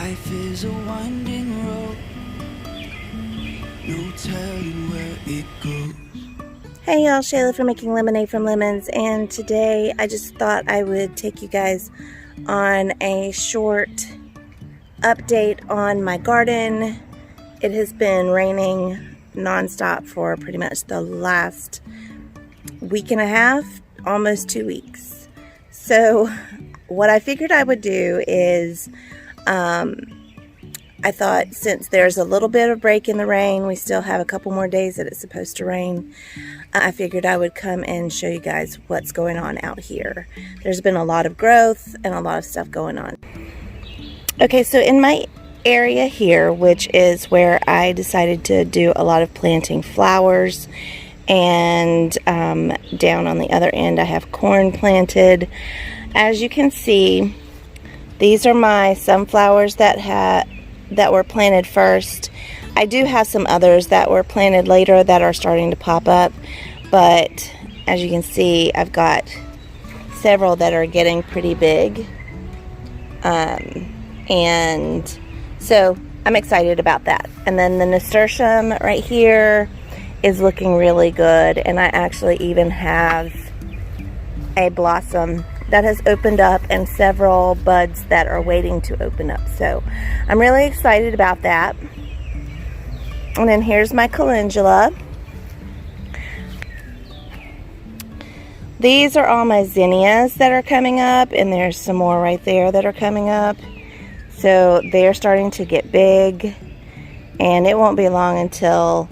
Life is a winding road, no telling where it goes. Hey y'all, Shayla from Making Lemonade from Lemons, and today I just thought I would take you guys on a short update on my garden. It has been raining nonstop for pretty much the last week and a half, almost 2 weeks. So what I figured I would do is I thought since there's a little bit of break in the rain, we still have a couple more days that it's supposed to rain, I figured I would come and show you guys what's going on out here. There's been a lot of growth and a lot of stuff going on. Okay, so in my area here, which is where I decided to do a lot of planting flowers, and down on the other end I have corn planted. As you can see, these are my sunflowers that were planted first. I do have some others that were planted later that are starting to pop up, but as you can see, I've got several that are getting pretty big, and so I'm excited about that. And then the nasturtium right here is looking really good, and I actually even have a blossom that has opened up and several buds that are waiting to open up. So I'm really excited about that. And then here's my calendula. These are all my zinnias that are coming up, and there's some more right there that are coming up. So they're starting to get big, and it won't be long until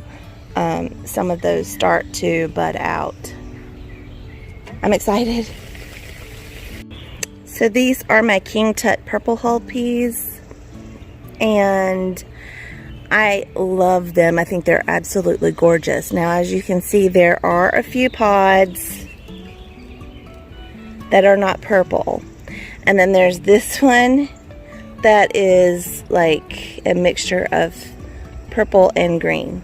some of those start to bud out. I'm excited. So these are my King Tut purple hull peas, and I love them. I think they're absolutely gorgeous. Now, as you can see, there are a few pods that are not purple, and then there's this one that is like a mixture of purple and green.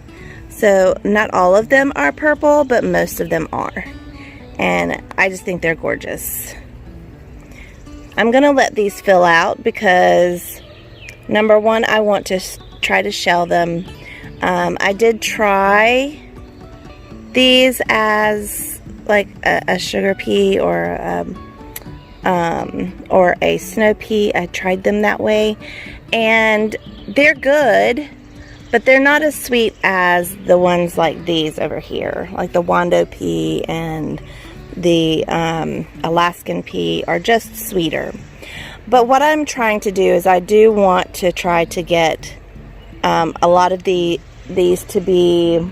So not all of them are purple, but most of them are, and I just think they're gorgeous. I'm gonna let these fill out because number one, I want to try to shell them. I did try these as like a sugar pea or a snow pea. I tried them that way, and they're good, but they're not as sweet as the ones like these over here, like the Wando pea and the Alaskan pea are just sweeter. But what I'm trying to do is I do want to try to get a lot of these to be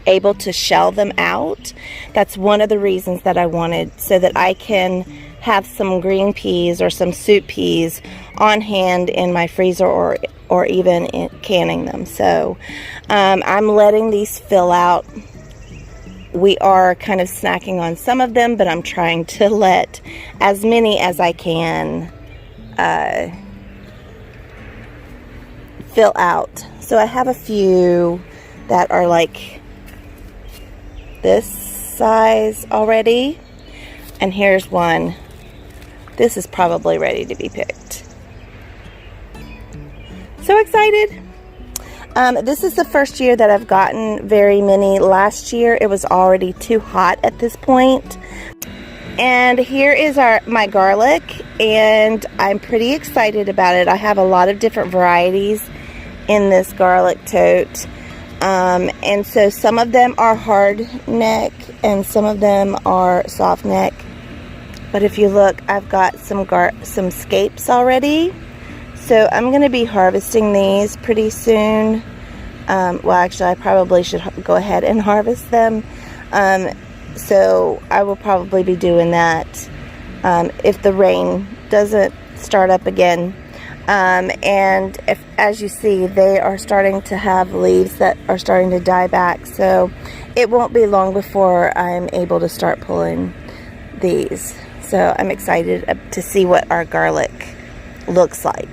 able to shell them out. That's one of the reasons that I wanted, so that I can have some green peas or some soup peas on hand in my freezer, or even canning them. So I'm letting these fill out. We are kind of snacking on some of them, but I'm trying to let as many as I can fill out. So I have a few that are like this size already, and here's one. This is probably ready to be picked. So excited. This is the first year that I've gotten very many. Last year it was already too hot at this point. And here is my garlic, and I'm pretty excited about it. I have a lot of different varieties in this garlic tote. And so some of them are hard neck and some of them are soft neck. But if you look, I've got some scapes already. So I'm going to be harvesting these pretty soon. Well, actually, I probably should go ahead and harvest them. So I will probably be doing that if the rain doesn't start up again. And as you see, they are starting to have leaves that are starting to die back. So it won't be long before I'm able to start pulling these. So I'm excited to see what our garlic looks like.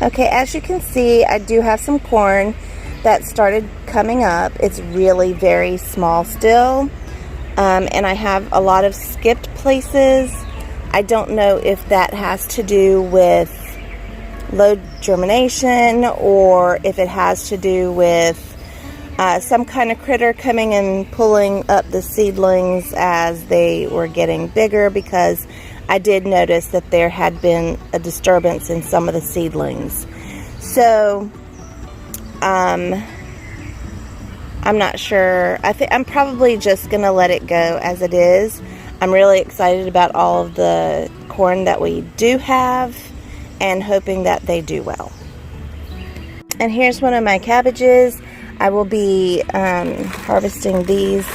Okay, as you can see, I do have some corn that started coming up. It's really very small still. And I have a lot of skipped places. I don't know if that has to do with low germination, or if it has to do with some kind of critter coming and pulling up the seedlings as they were getting bigger, because I did notice that there had been a disturbance in some of the seedlings. So I'm not sure. I think I'm probably just gonna let it go as it is. I'm really excited about all of the corn that we do have and hoping that they do well. And here's one of my cabbages. I will be harvesting these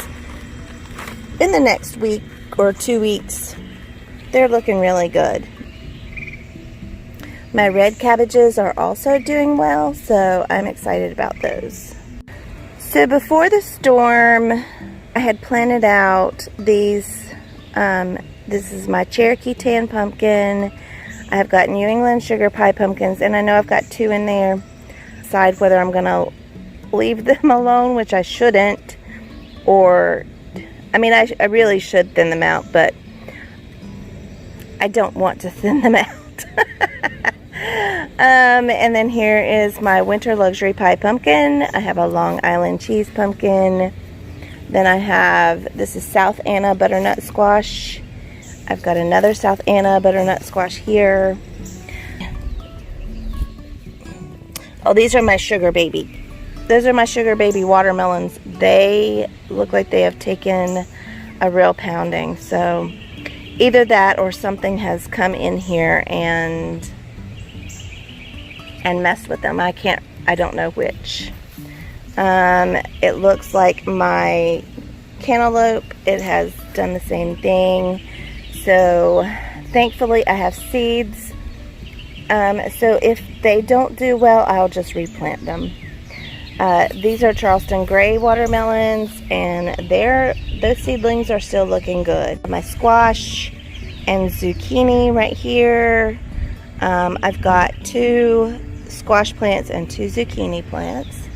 in the next week or 2 weeks. They're looking really good. My red cabbages are also doing well, so I'm excited about those. So before the storm, I had planted out these. This is my Cherokee tan pumpkin. I have got New England sugar pie pumpkins, and I know I've got 2 in there. Decide whether I'm gonna leave them alone, which I shouldn't, or I mean I really should thin them out, but I don't want to thin them out. And then here is my winter luxury pie pumpkin. I have a Long Island cheese pumpkin. Then I have, this is South Anna butternut squash. I've got another South Anna butternut squash here. Oh, these are my sugar baby. Those are my sugar baby watermelons. They look like they have taken a real pounding. So either that or something has come in here and messed with them. I don't know which. It looks like my cantaloupe, it has done the same thing. So thankfully I have seeds. So if they don't do well, I'll just replant them. These are Charleston Gray watermelons, and those seedlings are still looking good. My squash and zucchini right here. I've got 2 squash plants and 2 zucchini plants.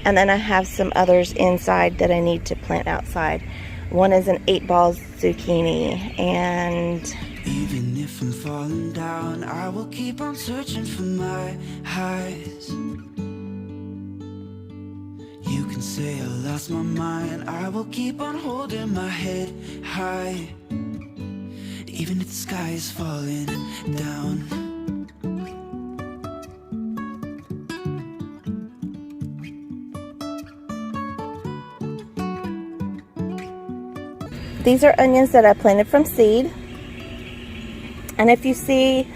And then I have some others inside that I need to plant outside. One is an 8-ball zucchini, and even if I'm falling down, I will keep on searching for my highs. You can say I lost my mind, I will keep on holding my head high, even if the sky is falling down. these are onions that I planted from seed. And if you see,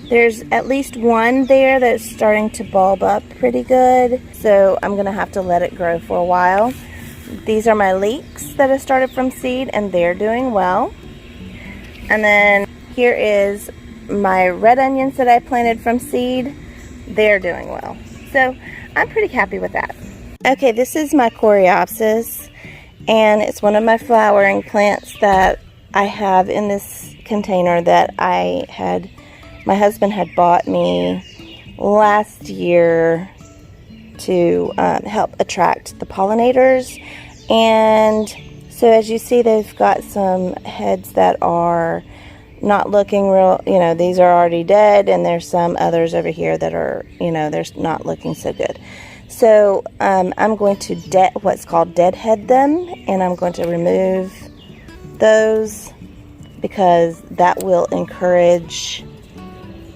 there's at least one there that's starting to bulb up pretty good. So I'm going to have to let it grow for a while. These are my leeks that I started from seed, and they're doing well. And then here is my red onions that I planted from seed. They're doing well. So I'm pretty happy with that. Okay, this is my coreopsis, and it's one of my flowering plants that I have in this container that my husband had bought me last year to help attract the pollinators. And so as you see, they've got some heads that are not looking real, these are already dead, and there's some others over here that are, they're not looking so good. So I'm going to what's called deadhead them, and I'm going to remove those because that will encourage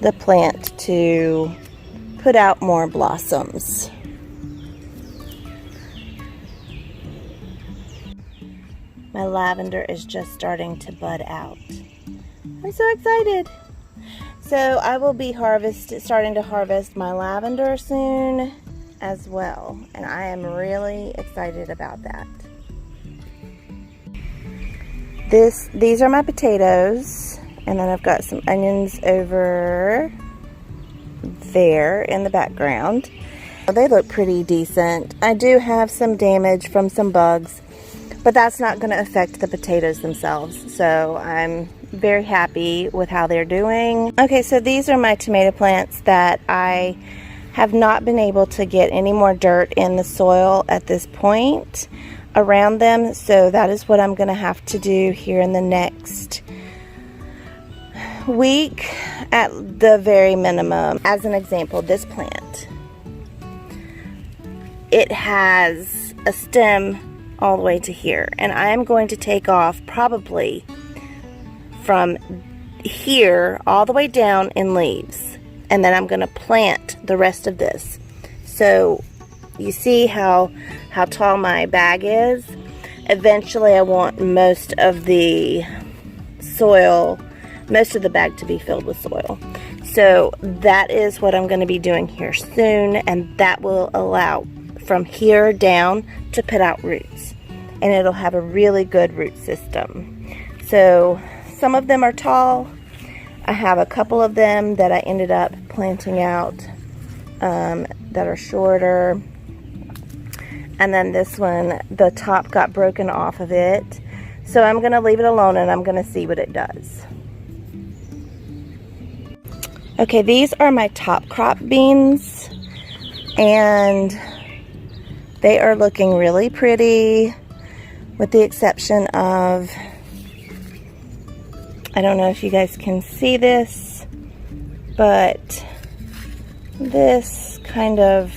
the plant to put out more blossoms. My lavender is just starting to bud out. I'm so excited. So I will be starting to harvest my lavender soon as well, and I am really excited about that. These are my potatoes, and then I've got some onions over there in the background. They look pretty decent. I do have some damage from some bugs, but that's not going to affect the potatoes themselves, so I'm very happy with how they're doing. Okay, so these are my tomato plants that I have not been able to get any more dirt in the soil at this point around them, so that is what I'm going to have to do here in the next week at the very minimum. As an example, this plant, it has a stem all the way to here, and I am going to take off probably from here all the way down in leaves, and then I'm going to plant the rest of this. So you see how tall my bag is. Eventually I want most of the soil, most of the bag to be filled with soil. So that is what I'm going to be doing here soon, and that will allow from here down to put out roots, and it'll have a really good root system. So some of them are tall. I have a couple of them that I ended up planting out that are shorter. And then this one, the top got broken off of it. So I'm going to leave it alone, and I'm going to see what it does. Okay, these are my top crop beans, and they are looking really pretty, with the exception of, I don't know if you guys can see this, but this kind of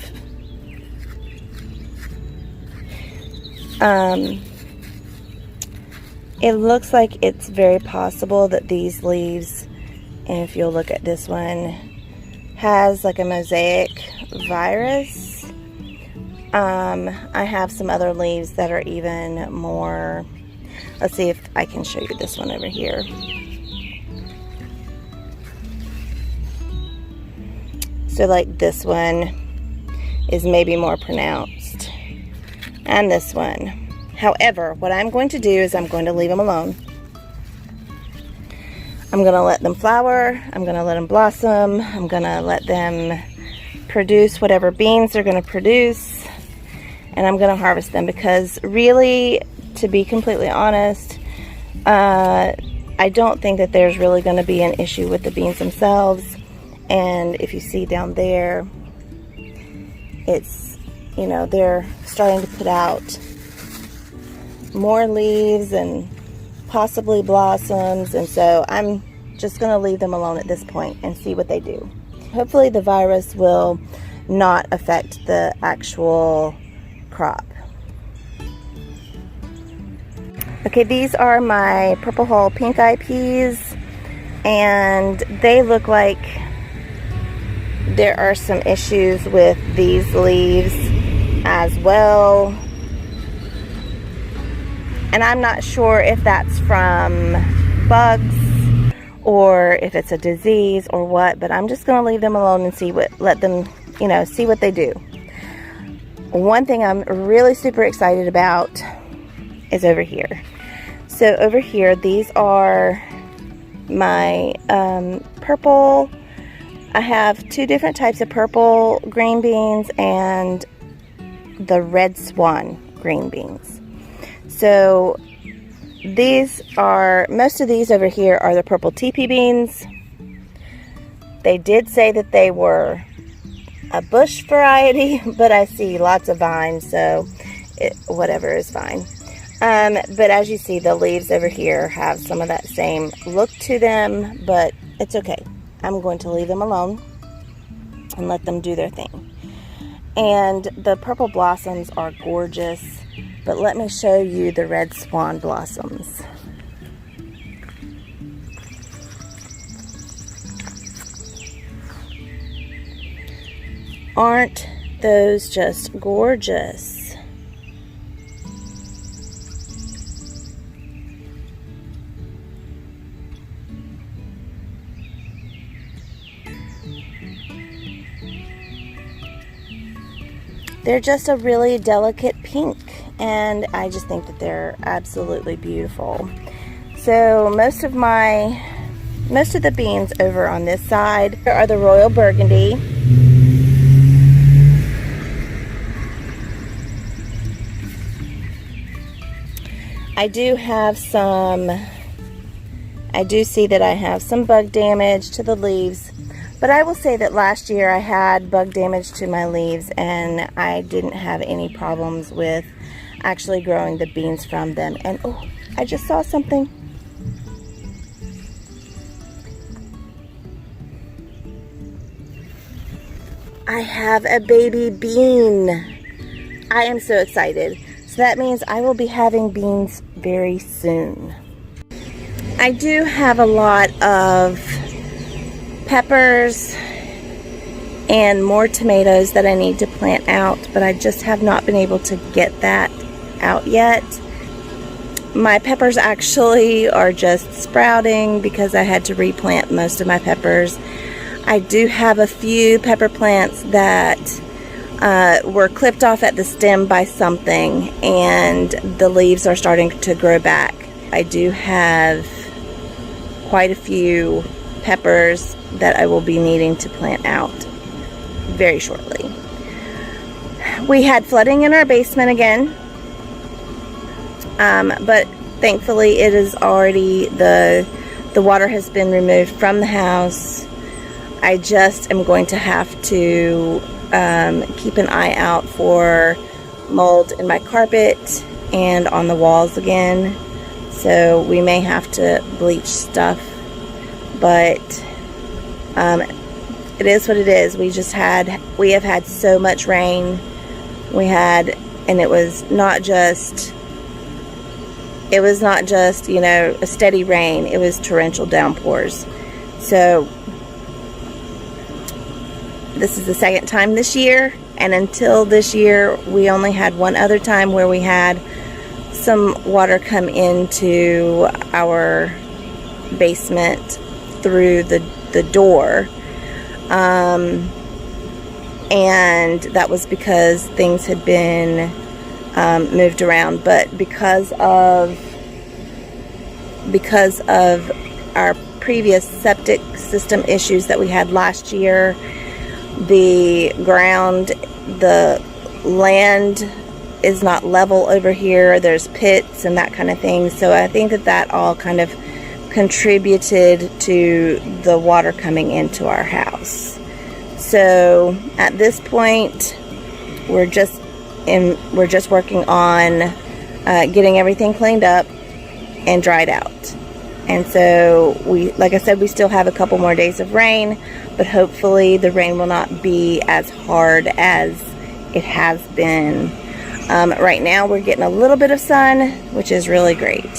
it looks like it's very possible that these leaves, and if you'll look at this one, has like a mosaic virus. I have some other leaves that are even more, let's see if I can show you this one over here. So like this one is maybe more pronounced, and this one. However, what I'm going to do is I'm going to leave them alone. I'm going to let them flower. I'm going to let them blossom. I'm going to let them produce whatever beans they're going to produce, and I'm going to harvest them, because really, to be completely honest, I don't think that there's really going to be an issue with the beans themselves. And if you see down there, it's, you know, they're starting to put out more leaves and possibly blossoms, and so I'm just going to leave them alone at this point and see what they do. Hopefully the virus will not affect the actual crop. Okay, these are my purple hull pink eye peas, and they look like there are some issues with these leaves as well. And I'm not sure if that's from bugs or if it's a disease or what, but I'm just going to leave them alone and see what, let them, you know, see what they do. One thing I'm really super excited about is over here. So over here, these are my purple. I have two different types of purple green beans and the red swan green beans. So these are, most of these over here are the purple teepee beans. They did say that they were a bush variety, but I see lots of vines, so whatever is fine. But as you see, the leaves over here have some of that same look to them, but it's okay. I'm going to leave them alone and let them do their thing. And the purple blossoms are gorgeous, but let me show you the red swan blossoms. Aren't those just gorgeous? They're just a really delicate pink, and I just think that they're absolutely beautiful. So most of the beans over on this side are the Royal Burgundy. I do see that I have some bug damage to the leaves, but I will say that last year I had bug damage to my leaves and I didn't have any problems with actually growing the beans from them. And oh, I just saw something. I have a baby bean. I am so excited. So that means I will be having beans very soon. I do have a lot of peppers and more tomatoes that I need to plant out, but I just have not been able to get that out yet. My peppers actually are just sprouting because I had to replant most of my peppers. I do have a few pepper plants that were clipped off at the stem by something, and the leaves are starting to grow back. I do have quite a few peppers that I will be needing to plant out very shortly. We had flooding in our basement again. But thankfully it is already, the water has been removed from the house. I just am going to have to keep an eye out for mold in my carpet and on the walls again. So we may have to bleach stuff, but it is what it is. We have had so much rain. And it was not just, you know, a steady rain. It was torrential downpours. So this is the second time this year, and until this year we only had one other time where we had some water come into our basement through the door, and that was because things had been moved around. But because of our previous septic system issues that we had last year, the land is not level over here. There's pits and that kind of thing. So I think that all kind of contributed to the water coming into our house. So at this point, we're just working on getting everything cleaned up and dried out. And so like I said, we still have a couple more days of rain, but hopefully the rain will not be as hard as it has been. Right now we're getting a little bit of sun, which is really great.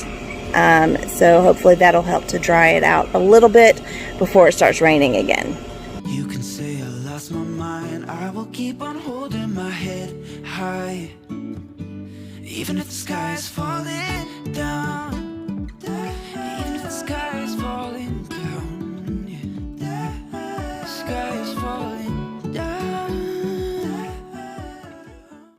So hopefully that'll help to dry it out a little bit before it starts raining again. You can say I lost my mind, I will keep on holding my head high, even if the sky is falling down. Even if the sky is falling down, yeah. The sky is falling